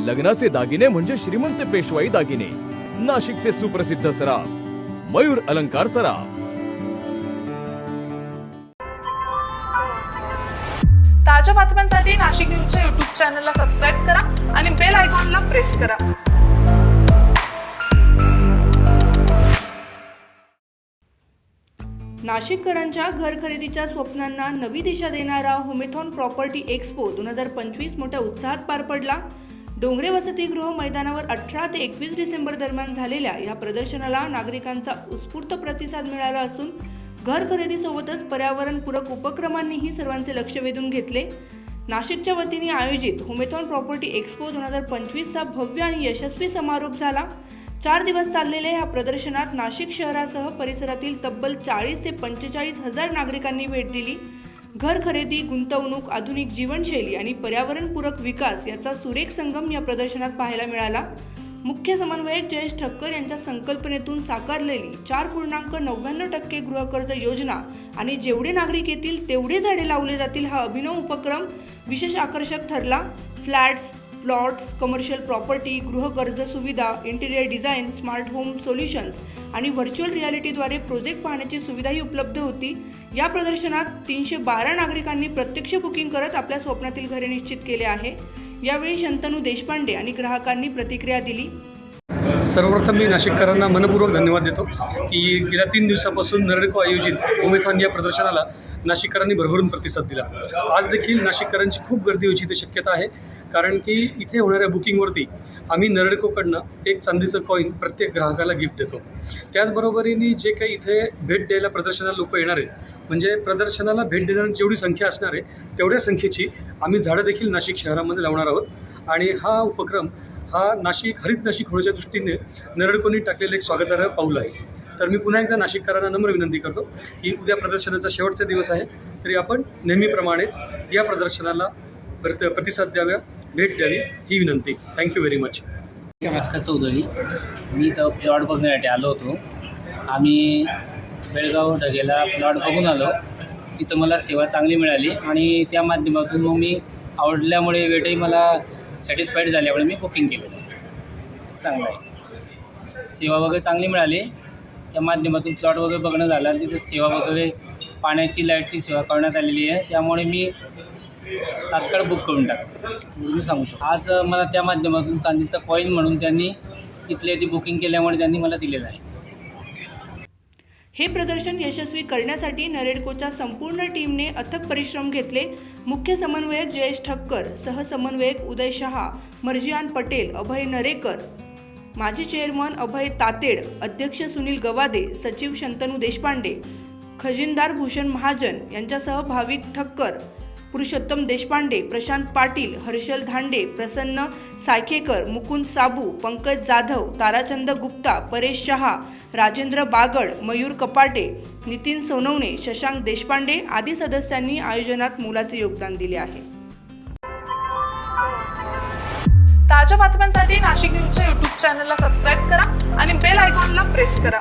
लग्नाचे दागिने म्हणजे श्रीमंत पेशवाई दागिने, नाशिकचे सुप्रसिद्ध सराफ मयूर अलंकार सराफ। ताज्या बातम्यांसाठी नाशिक न्यूजच्या YouTube चॅनलला सबस्क्राईब करा आणि बेल आयकॉनला प्रेस करा। नाशिककरांच्या घर खरेदीच्या स्वप्नांना नवी दिशा देणारा होमेथॉन प्रॉपर्टी एक्सपो 2025 मोठ्या उत्साहात पार पडला। डोंगरे वसतिगृह मैदानावर 18 ते 21 डिसेंबर दरम्यान झालेल्या या प्रदर्शनाला नागरिकांचा उत्स्फूर्त प्रतिसाद मिळाला असून घर खरेदीसोबतच पर्यावरणपूरक उपक्रमांनीही सर्वांचे लक्ष वेधून घेतले। नाशिकच्या वतीने आयोजित होमेथॉन प्रॉपर्टी एक्सपो 2025 चा भव्य आणि यशस्वी समारोप झाला। 4 दिवस चाललेल्या या प्रदर्शनात नाशिक शहरासह परिसरातील तब्बल 40 ते 45 हजार नागरिकांनी भेट दिली। घर खरेदी, गुंतवणूक, आधुनिक जीवनशैली आणि पर्यावरणपूरक विकास याचा सुरेख संगम या प्रदर्शनात पाहायला मिळाला। मुख्य समन्वयक जयेश ठक्कर यांच्या संकल्पनेतून साकारलेली 4.99% गृहकर्ज योजना आणि जेवढे नागरिक येतील तेवढे झाडे लावले जातील हा अभिनव उपक्रम विशेष आकर्षक ठरला। फ्लॅट्स, प्लॉट्स, कमर्शियल प्रॉपर्टी, गृहकर्ज सुविधा, interior design, smart home solutions आणि व्हर्च्युअल रियालिटीद्वारे प्रोजेक्ट पाहण्याची सुविधाही उपलब्ध होती। या प्रदर्शनात 312 नागरिकांनी प्रत्यक्ष बुकिंग करत आपल्या स्वप्नातील घरे निश्चित केले आहे। यावेळी शंतनू देशपांडे आणि ग्राहकांनी प्रतिक्रिया दिली। सर्वप्रथम मी नाशिककरांना मनपूर्वक धन्यवाद देतो की गेल्या 3 दिवसापासून नरेडको आयोजित होमेथॉन या प्रदर्शनाला नाशिककरांनी भरभरून प्रतिसाद दिला। आज देखील नाशिककरांची खूप गर्दी होण्याची ते शक्यता आहे, कारण की इथे होणाऱ्या बुकिंगवरती आम्ही नरेडकोकडनं एक चांदीचं कॉईन प्रत्येक ग्राहकाला गिफ्ट देतो। त्याचबरोबरीने जे काही इथे भेट द्यायला प्रदर्शनाला लोक येणार आहेत, म्हणजे प्रदर्शनाला भेट देणाऱ्यांची जेवढी संख्या असणार आहे तेवढ्या संख्येची आम्ही झाडं देखील नाशिक शहरामध्ये लावणार आहोत। आणि हा उपक्रम हा हरित नाशिक होण्याच्या दृष्टीने नरेडकोनी टाकलेलं एक स्वागतार्ह पाऊल आहे। तर मी पुन्हा एकदा नाशिककरांना नम्र विनंती करतो की उद्या प्रदर्शनाचा शेवटचा दिवस आहे, तरी आपण नेहमीप्रमाणेच या प्रदर्शनाला प्रतिसाद द्याव्या, भेट द्यावी ही विनंती। Thank you very much. Bhaskar Chaudhari, मी इथं प्लॉट बघण्यासाठी आलो होतो। आम्ही बेळगाव ढगेला प्लॉट बघून आलो, तिथं मला सेवा चांगली मिळाली आणि त्या माध्यमातून मग मी आवडल्यामुळे वेटही मला सॅटिस्फाईड झाल्यामुळे मी बुकिंग केलेलं आहे। चांगलं आहे, सेवा वगैरे चांगली मिळाली, त्या माध्यमातून प्लॉट वगैरे बघणं झालं आणि तिथे सेवा वगैरे पाण्याची, लाईटची सेवा करण्यात आलेली आहे, त्यामुळे मी तात्काळ बुक करून टाकतो मी सांगू शकतो। आज मला त्या माध्यमातून चांदीचा कॉईन म्हणून त्यांनी इथले ती बुकिंग केल्यामुळे त्यांनी मला दिलेलं आहे। हे प्रदर्शन यशस्वी करण्यासाठी नरेडकोच्या संपूर्ण टीमने अथक परिश्रम घेतले। मुख्य समन्वयक जयेश ठक्कर, सहसमन्वयक उदय शहा, मर्जियान पटेल, अभय नरेकर, माजी चेअरमन अभय तातेड, अध्यक्ष सुनील गवादे, सचिव शंतनू देशपांडे, खजिनदार भूषण महाजन यांच्यासह भाविक ठक्कर, पुरुषोत्तम देशपांडे, प्रशांत पाटील, हर्षल धांडे, प्रसन्न सायखेकर, मुकुंद साबू, पंकज जाधव, ताराचंद गुप्ता, परेश शहा, राजेंद्र बागड, मयूर कपाटे, नितीन सोनवणे, शशांक देशपांडे आदी सदस्यांनी आयोजनात मोलाचे योगदान दिले आहे। ताज्या बातम्यांसाठी नाशिक न्यूजच्या YouTube चॅनलला सबस्क्राईब करा आणि बेल आयकॉनला प्रेस करा।